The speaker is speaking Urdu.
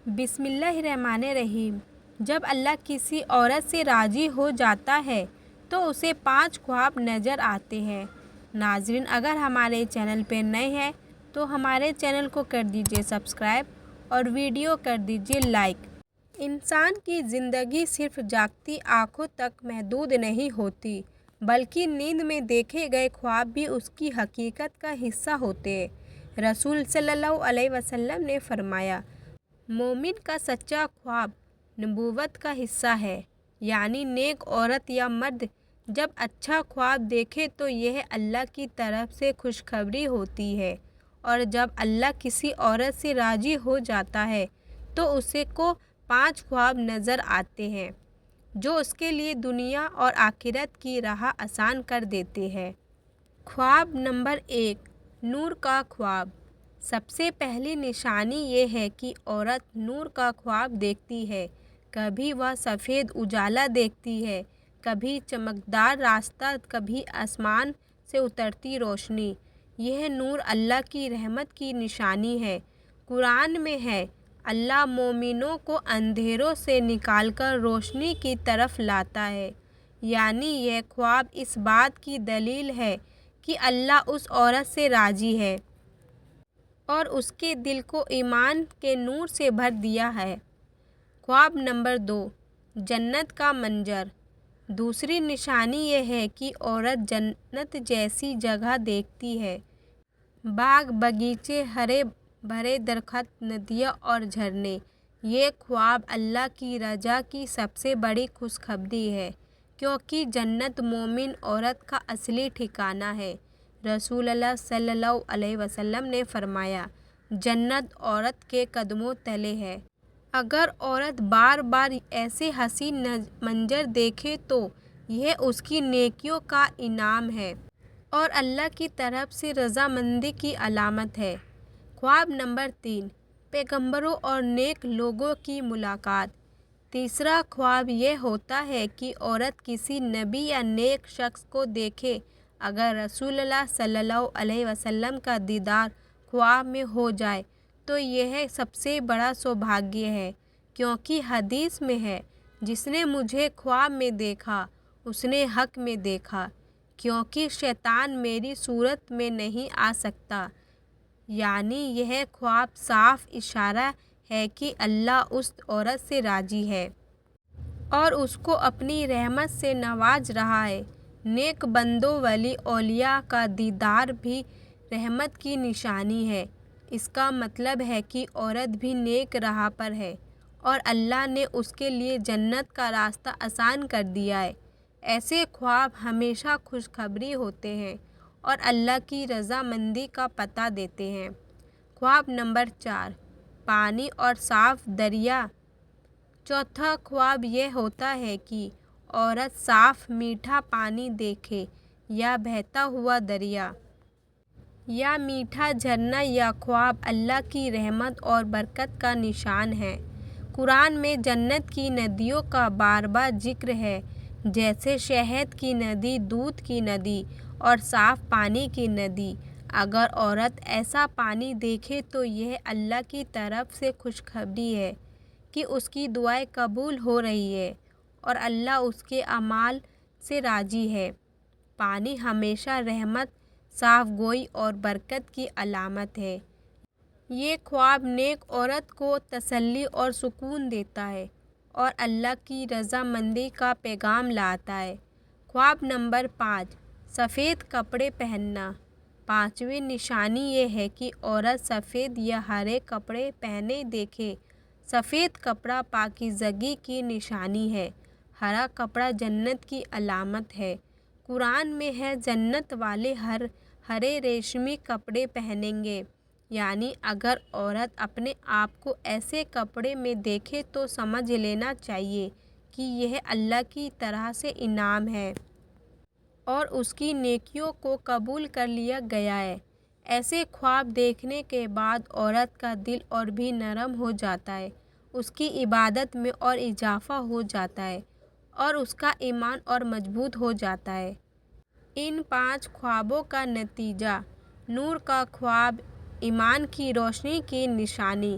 بسم اللہ الرحمن الرحیم۔ جب اللہ کسی عورت سے راضی ہو جاتا ہے تو اسے 5 خواب نظر آتے ہیں۔ ناظرین، اگر ہمارے چینل پہ نئے ہیں تو ہمارے چینل کو کر دیجئے سبسکرائب اور ویڈیو کر دیجئے لائک۔ انسان کی زندگی صرف جاگتی آنکھوں تک محدود نہیں ہوتی، بلکہ نیند میں دیکھے گئے خواب بھی اس کی حقیقت کا حصہ ہوتے ہیں۔ رسول صلی اللہ علیہ وسلم نے فرمایا، مومن کا سچا خواب نبوت کا حصہ ہے، یعنی نیک عورت یا مرد جب اچھا خواب دیکھے تو یہ اللہ کی طرف سے خوشخبری ہوتی ہے، اور جب اللہ کسی عورت سے راضی ہو جاتا ہے تو اسے کو 5 خواب نظر آتے ہیں جو اس کے لیے دنیا اور آخرت کی راہ آسان کر دیتے ہیں۔ خواب نمبر 1، نور کا خواب۔ سب سے پہلی نشانی یہ ہے کہ عورت نور کا خواب دیکھتی ہے۔ کبھی وہ سفید اجالا دیکھتی ہے، کبھی چمکدار راستہ، کبھی آسمان سے اترتی روشنی۔ یہ نور اللہ کی رحمت کی نشانی ہے۔ قرآن میں ہے، اللہ مومنوں کو اندھیروں سے نکال کر روشنی کی طرف لاتا ہے، یعنی یہ خواب اس بات کی دلیل ہے کہ اللہ اس عورت سے راضی ہے اور اس کے دل کو ایمان کے نور سے بھر دیا ہے۔ خواب نمبر 2، جنت کا منظر۔ دوسری نشانی یہ ہے کہ عورت جنت جیسی جگہ دیکھتی ہے، باغ باغیچے، ہرے بھرے درخت، ندیاں اور جھرنے۔ یہ خواب اللہ کی رضا کی سب سے بڑی خوشخبری ہے، کیونکہ جنت مومن عورت کا اصلی ٹھکانہ ہے۔ رسول اللہ صلی اللہ علیہ وسلم نے فرمایا، جنت عورت کے قدموں تلے ہے۔ اگر عورت بار بار ایسے حسین منظر دیکھے تو یہ اس کی نیکیوں کا انعام ہے اور اللہ کی طرف سے رضامندی کی علامت ہے۔ خواب نمبر 3، پیغمبروں اور نیک لوگوں کی ملاقات۔ تیسرا خواب یہ ہوتا ہے کہ عورت کسی نبی یا نیک شخص کو دیکھے۔ اگر رسول اللہ صلی اللہ علیہ وسلم کا دیدار خواب میں ہو جائے تو یہ سب سے بڑا سوبھاگیہ ہے، کیونکہ حدیث میں ہے، جس نے مجھے خواب میں دیکھا اس نے حق میں دیکھا، کیونکہ شیطان میری صورت میں نہیں آ سکتا۔ یعنی یہ خواب صاف اشارہ ہے کہ اللہ اس عورت سے راضی ہے اور اس کو اپنی رحمت سے نواز رہا ہے۔ نیک بندوں ولی اولیاء کا دیدار بھی رحمت کی نشانی ہے۔ اس کا مطلب ہے کہ عورت بھی نیک راہ پر ہے اور اللہ نے اس کے لیے جنت کا راستہ آسان کر دیا ہے۔ ایسے خواب ہمیشہ خوشخبری ہوتے ہیں اور اللہ کی رضامندی کا پتہ دیتے ہیں۔ خواب نمبر 4، پانی اور صاف دریا۔ چوتھا خواب یہ ہوتا ہے کہ عورت صاف میٹھا پانی دیکھے، یا بہتا ہوا دریا، یا میٹھا جھرنا۔ یہ خواب اللہ کی رحمت اور برکت کا نشان ہے۔ قرآن میں جنت کی ندیوں کا بار بار ذکر ہے، جیسے شہد کی ندی، دودھ کی ندی اور صاف پانی کی ندی۔ اگر عورت ایسا پانی دیکھے تو یہ اللہ کی طرف سے خوشخبری ہے کہ اس کی دعائیں قبول ہو رہی ہیں اور اللہ اس کے اعمال سے راضی ہے۔ پانی ہمیشہ رحمت، صاف گوئی اور برکت کی علامت ہے۔ یہ خواب نیک عورت کو تسلی اور سکون دیتا ہے اور اللہ کی رضامندی کا پیغام لاتا ہے۔ خواب نمبر 5، سفید کپڑے پہننا۔ پانچویں نشانی یہ ہے کہ عورت سفید یا ہرے کپڑے پہنے دیکھے۔ سفید کپڑا پاکیزگی کی نشانی ہے۔ ہرا کپڑا جنت کی علامت ہے۔ قرآن میں ہے، جنت والے ہرے ریشمی کپڑے پہنیں گے۔ یعنی اگر عورت اپنے آپ کو ایسے کپڑے میں دیکھے تو سمجھ لینا چاہیے کہ یہ اللہ کی طرف سے انعام ہے اور اس کی نیکیوں کو قبول کر لیا گیا ہے۔ ایسے خواب دیکھنے کے بعد عورت کا دل اور بھی نرم ہو جاتا ہے، اس کی عبادت میں اور اضافہ ہو جاتا ہے اور اس کا ایمان اور مضبوط ہو جاتا ہے۔ ان 5 خوابوں کا نتیجہ: نور کا خواب ایمان کی روشنی کی نشانی،